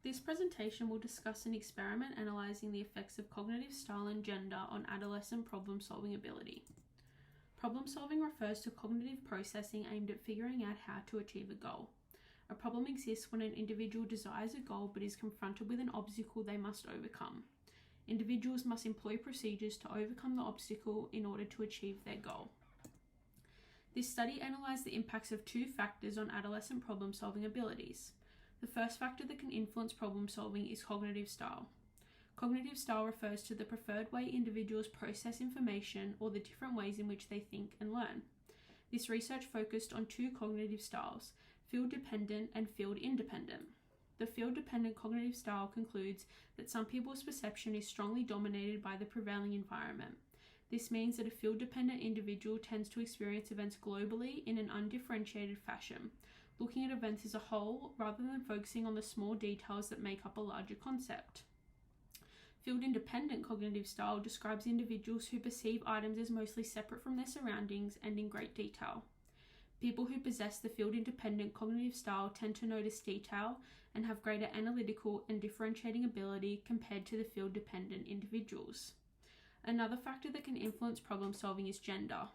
This presentation will discuss an experiment analysing the effects of cognitive style and gender on adolescent problem-solving ability. Problem-solving refers to cognitive processing aimed at figuring out how to achieve a goal. A problem exists when an individual desires a goal but is confronted with an obstacle they must overcome. Individuals must employ procedures to overcome the obstacle in order to achieve their goal. This study analysed the impacts of two factors on adolescent problem-solving abilities. The first factor that can influence problem-solving is cognitive style. Cognitive style refers to the preferred way individuals process information or the different ways in which they think and learn. This research focused on two cognitive styles, field-dependent and field-independent. The field-dependent cognitive style concludes that some people's perception is strongly dominated by the prevailing environment. This means that a field-dependent individual tends to experience events globally in an undifferentiated fashion, looking at events as a whole rather than focusing on the small details that make up a larger concept. Field-independent cognitive style describes individuals who perceive items as mostly separate from their surroundings and in great detail. People who possess the field-independent cognitive style tend to notice detail and have greater analytical and differentiating ability compared to the field-dependent individuals. Another factor that can influence problem-solving is gender.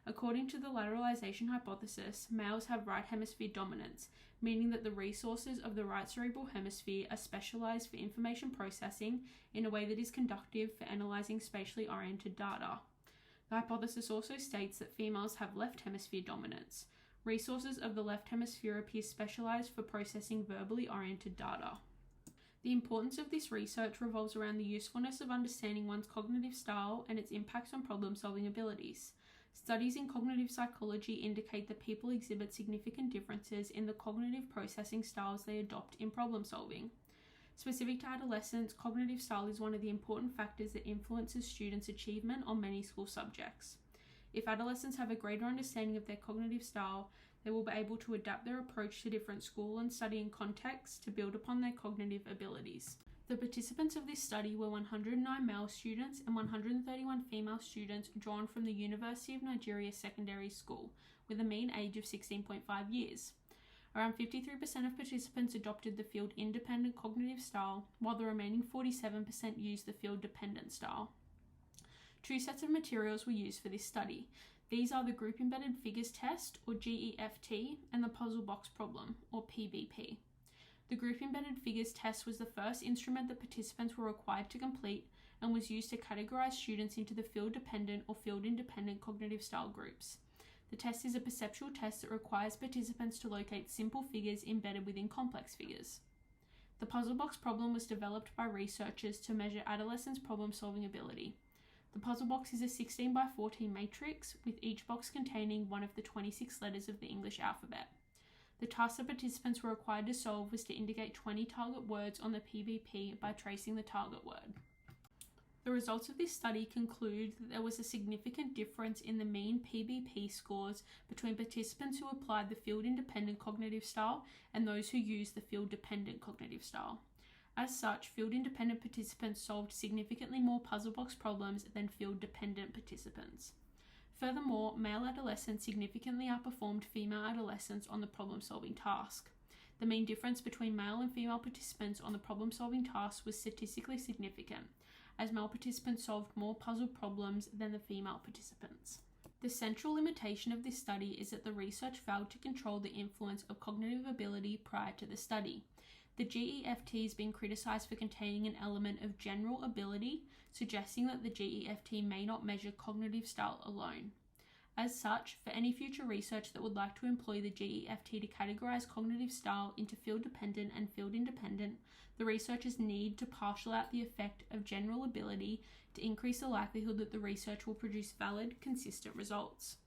According to the lateralization hypothesis, males have right hemisphere dominance, meaning that the resources of the right cerebral hemisphere are specialized for information processing in a way that is conducive for analyzing spatially oriented data. The hypothesis also states that females have left hemisphere dominance. Resources of the left hemisphere appear specialized for processing verbally oriented data. The importance of this research revolves around the usefulness of understanding one's cognitive style and its impacts on problem-solving abilities. Studies in cognitive psychology indicate that people exhibit significant differences in the cognitive processing styles they adopt in problem-solving. Specific to adolescents, cognitive style is one of the important factors that influences students' achievement on many school subjects. If adolescents have a greater understanding of their cognitive style, they will be able to adapt their approach to different school and studying contexts to build upon their cognitive abilities. The participants of this study were 109 male students and 131 female students drawn from the University of Nigeria Secondary School, with a mean age of 16.5 years. Around 53% of participants adopted the field-independent cognitive style, while the remaining 47% used the field-dependent style. Two sets of materials were used for this study. These are the Group Embedded Figures Test, or GEFT, and the Puzzle Box Problem, or PBP. The Group Embedded Figures Test was the first instrument that participants were required to complete and was used to categorize students into the field-dependent or field-independent cognitive style groups. The test is a perceptual test that requires participants to locate simple figures embedded within complex figures. The Puzzle Box Problem was developed by researchers to measure adolescents' problem-solving ability. The puzzle box is a 16 by 14 matrix, with each box containing one of the 26 letters of the English alphabet. The task that participants were required to solve was to indicate 20 target words on the PBP by tracing the target word. The results of this study conclude that there was a significant difference in the mean PBP scores between participants who applied the field-independent cognitive style and those who used the field-dependent cognitive style. As such, field-independent participants solved significantly more puzzle box problems than field-dependent participants. Furthermore, male adolescents significantly outperformed female adolescents on the problem-solving task. The mean difference between male and female participants on the problem-solving task was statistically significant, as male participants solved more puzzle problems than the female participants. The central limitation of this study is that the research failed to control the influence of cognitive ability prior to the study. The GEFT has been criticized for containing an element of general ability, suggesting that the GEFT may not measure cognitive style alone. As such, for any future research that would like to employ the GEFT to categorize cognitive style into field-dependent and field-independent, the researchers need to parcel out the effect of general ability to increase the likelihood that the research will produce valid, consistent results.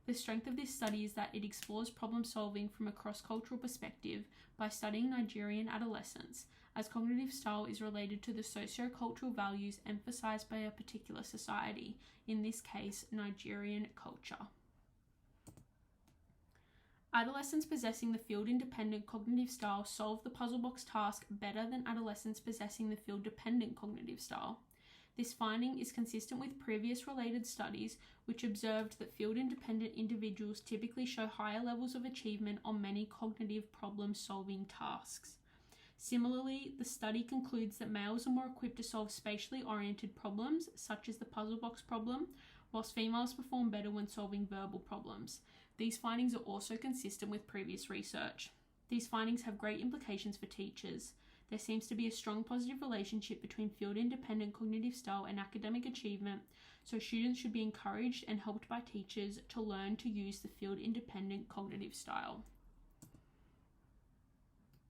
The strength of this study is that it explores problem solving from a cross-cultural perspective by studying Nigerian adolescents, as cognitive style is related to the socio-cultural values emphasized by a particular society, in this case, Nigerian culture. Adolescents possessing the field-independent cognitive style solve the puzzle box task better than adolescents possessing the field-dependent cognitive style. This finding is consistent with previous related studies, which observed that field-independent individuals typically show higher levels of achievement on many cognitive problem-solving tasks. Similarly, the study concludes that males are more equipped to solve spatially oriented problems, such as the puzzle box problem, whilst females perform better when solving verbal problems. These findings are also consistent with previous research. These findings have great implications for teachers. There seems to be a strong positive relationship between field-independent cognitive style and academic achievement, so students should be encouraged and helped by teachers to learn to use the field-independent cognitive style.